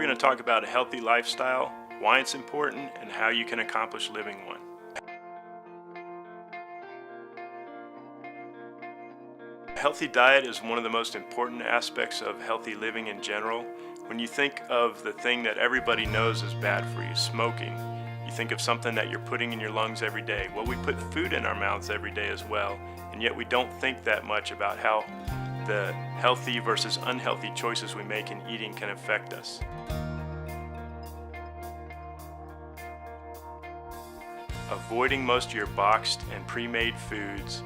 we're going to talk about a healthy lifestyle, why it's important, and how you can accomplish living one. A healthy diet is one of the most important aspects of healthy living in general. When you think of the thing that everybody knows is bad for you, smoking, you think of something that you're putting in your lungs every day. Well, we put food in our mouths every day as well, and yet we don't think that much about how the healthy versus unhealthy choices we make in eating can affect us. Avoiding most of your boxed and pre-made foods,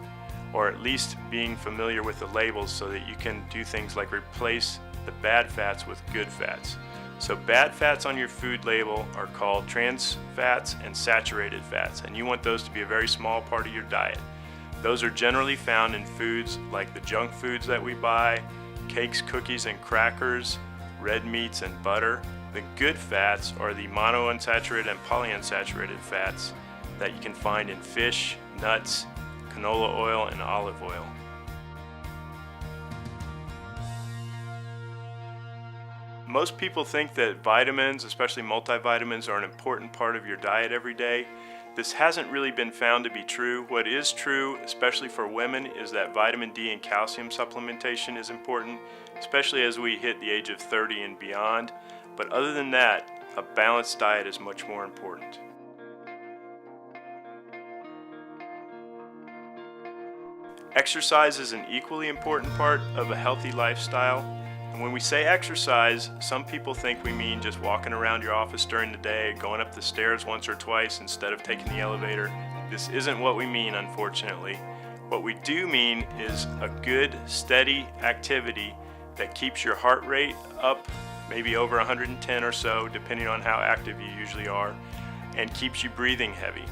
or at least being familiar with the labels so that you can do things like replace the bad fats with good fats. So bad fats on your food label are called trans fats and saturated fats, and you want those to be a very small part of your diet. Those are generally found in foods like the junk foods that we buy, cakes, cookies, and crackers, red meats, and butter. The good fats are the monounsaturated and polyunsaturated fats that you can find in fish, nuts, canola oil, and olive oil. Most people think that vitamins, especially multivitamins, are an important part of your diet every day. This hasn't really been found to be true. What is true, especially for women, is that vitamin D and calcium supplementation is important, especially as we hit the age of 30 and beyond. But other than that, a balanced diet is much more important. Exercise is an equally important part of a healthy lifestyle. And when we say exercise, some people think we mean just walking around your office during the day, going up the stairs once or twice instead of taking the elevator. This isn't what we mean, unfortunately. What we do mean is a good, steady activity that keeps your heart rate up, maybe over 110 or so, depending on how active you usually are, and keeps you breathing heavy.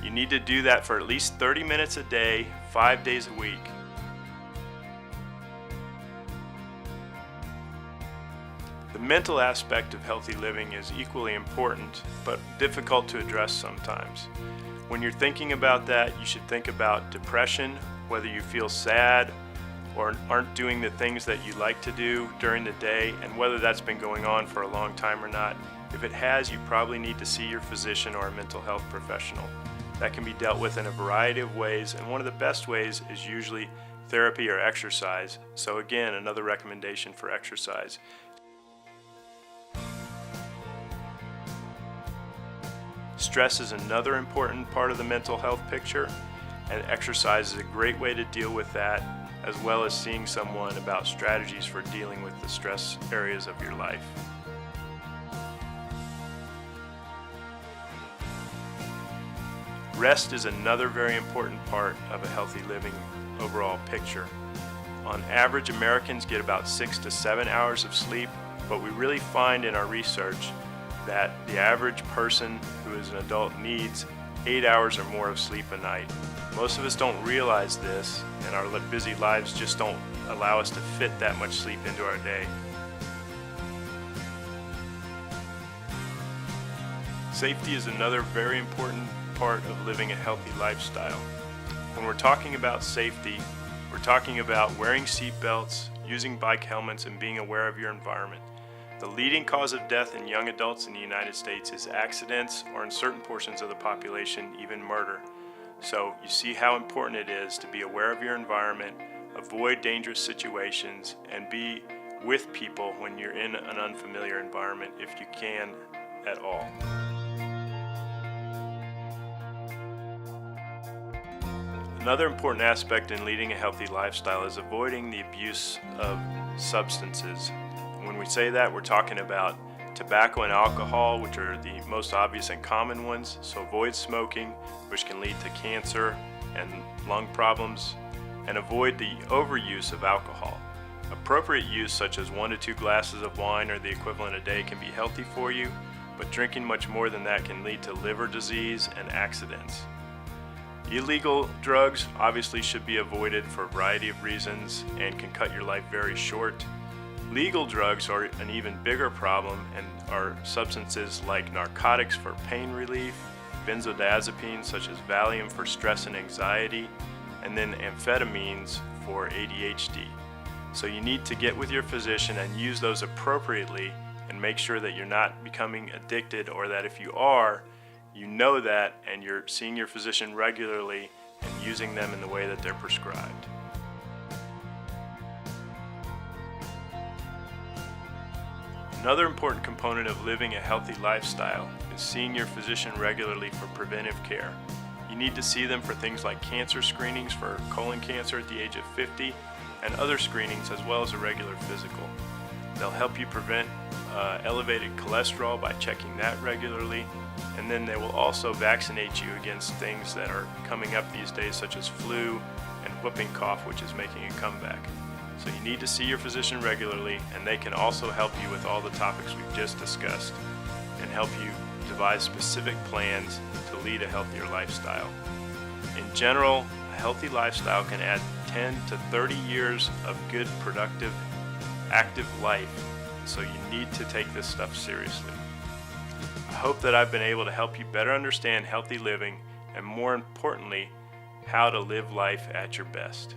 You need to do that for at least 30 minutes a day, 5 days a week. The mental aspect of healthy living is equally important, but difficult to address sometimes. When you're thinking about that, you should think about depression, whether you feel sad or aren't doing the things that you like to do during the day, and whether that's been going on for a long time or not. If it has, you probably need to see your physician or a mental health professional. That can be dealt with in a variety of ways, and one of the best ways is usually therapy or exercise. So again, another recommendation for exercise. Stress is another important part of the mental health picture, and exercise is a great way to deal with that, as well as seeing someone about strategies for dealing with the stress areas of your life. Rest is another very important part of a healthy living overall picture. On average, Americans get about 6 to 7 hours of sleep, but we really find in our research that the average person who is an adult needs 8 hours or more of sleep a night. Most of us don't realize this, and our busy lives just don't allow us to fit that much sleep into our day. Safety is another very important part of living a healthy lifestyle. When we're talking about safety, we're talking about wearing seat belts, using bike helmets, and being aware of your environment. The leading cause of death in young adults in the United States is accidents, or in certain portions of the population, even murder. So you see how important it is to be aware of your environment, avoid dangerous situations, and be with people when you're in an unfamiliar environment if you can at all. Another important aspect in leading a healthy lifestyle is avoiding the abuse of substances. When we say that, we're talking about tobacco and alcohol, which are the most obvious and common ones. So avoid smoking, which can lead to cancer and lung problems, and avoid the overuse of alcohol. Appropriate use, such as 1 to 2 glasses of wine or the equivalent a day, can be healthy for you, but drinking much more than that can lead to liver disease and accidents. Illegal drugs obviously should be avoided for a variety of reasons and can cut your life very short. Legal drugs are an even bigger problem and are substances like narcotics for pain relief, benzodiazepines such as Valium for stress and anxiety, and then amphetamines for ADHD. So you need to get with your physician and use those appropriately and make sure that you're not becoming addicted, or that if you are, you know that and you're seeing your physician regularly and using them in the way that they're prescribed. Another important component of living a healthy lifestyle is seeing your physician regularly for preventive care. You need to see them for things like cancer screenings for colon cancer at the age of 50 and other screenings, as well as a regular physical. They'll help you prevent elevated cholesterol by checking that regularly, and then they will also vaccinate you against things that are coming up these days, such as flu and whooping cough, which is making a comeback. So you need to see your physician regularly, and they can also help you with all the topics we've just discussed and help you devise specific plans to lead a healthier lifestyle. In general, a healthy lifestyle can add 10 to 30 years of good, productive, active life, so you need to take this stuff seriously. I hope that I've been able to help you better understand healthy living and, more importantly, how to live life at your best.